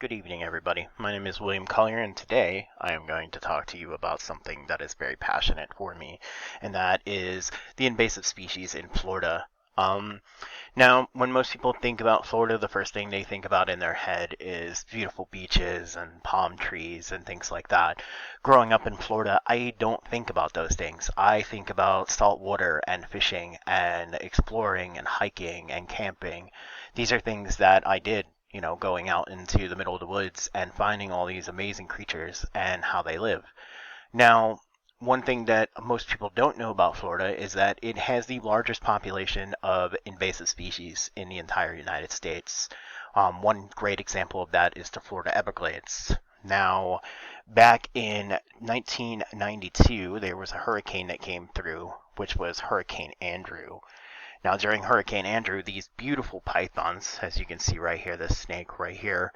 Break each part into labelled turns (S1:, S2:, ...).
S1: Good evening, everybody. My name is William Collier, and today I am going to talk to you about something that is very passionate for me, and that is the invasive species in Florida. Um, Now, when most people think about Florida, the first thing they think about in their head is beautiful beaches and palm trees and things like that. Growing up in Florida, I don't think about those things. I think about salt water and fishing and exploring and hiking and camping. These are things that I did, going out into the middle of the woods and finding all these amazing creatures and how they live. Now, one thing that most people don't know about Florida is that it has the largest population of invasive species in the entire United States. One great example of that is the Florida Everglades. Now, back in 1992, there was a hurricane that came through, which was Hurricane Andrew. Now, during Hurricane Andrew, these beautiful pythons, as you can see right here, this snake right here,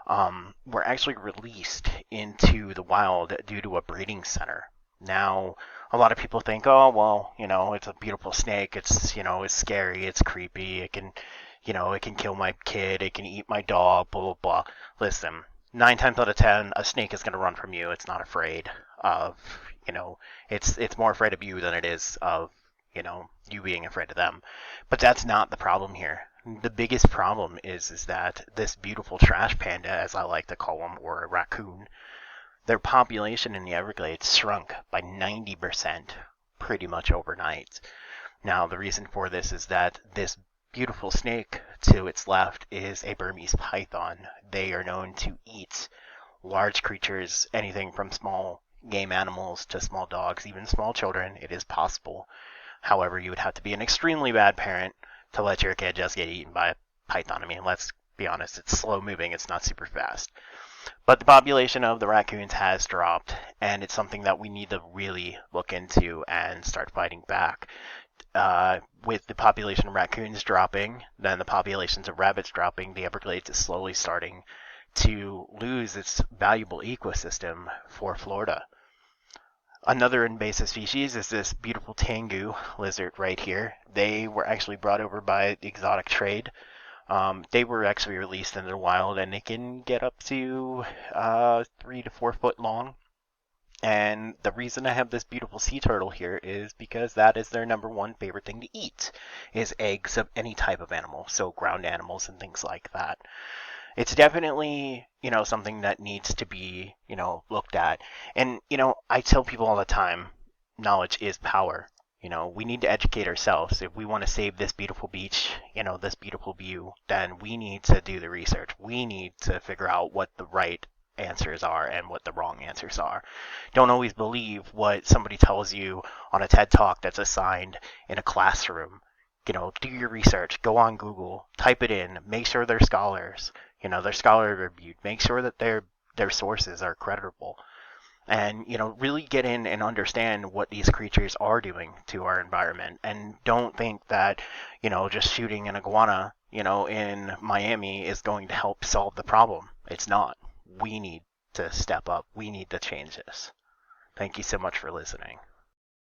S1: were actually released into the wild due to a breeding center. Now, a lot of people think, oh, well, it's a beautiful snake. It's scary. It's creepy. It can kill my kid. It can eat my dog, blah, blah, blah. Listen, 9 times out of 10, a snake is going to run from you. It's not afraid of, it's more afraid of you than it is of, you being afraid of them. But that's not the problem here. The biggest problem is that this beautiful trash panda, as I like to call them, or a raccoon, their population in the Everglades shrunk by 90% pretty much overnight. Now, the reason for this is that this beautiful snake to its left is a Burmese python. They are known to eat large creatures, anything from small game animals to small dogs, even small children. It is possible. However, you would have to be an extremely bad parent to let your kid just get eaten by a python. I mean, let's be honest, it's slow moving, it's not super fast. But the population of the raccoons has dropped, and it's something that we need to really look into and start fighting back. With the population of raccoons dropping, then the populations of rabbits dropping, the Everglades is slowly starting to lose its valuable ecosystem for Florida. Another invasive species is this beautiful tengu lizard right here. They were actually brought over by the exotic trade. They were actually released in the wild, and they can get up to 3 to 4 foot long. And the reason I have this beautiful sea turtle here is because that is their number one favorite thing to eat, is eggs of any type of animal, so ground animals and things like that. It's definitely, something that needs to be, looked at. And, I tell people all the time, knowledge is power. We need to educate ourselves. If we want to save this beautiful beach, this beautiful view, then we need to do the research. We need to figure out what the right answers are and what the wrong answers are. Don't always believe what somebody tells you on a TED Talk that's assigned in a classroom. Do your research. Go on Google. Type it in. Make sure they're scholars. They're scholar reviewed. Make sure that their sources are credible. And, really get in and understand what these creatures are doing to our environment. And don't think that, just shooting an iguana, in Miami is going to help solve the problem. It's not. We need to step up. We need to change this. Thank you so much for listening.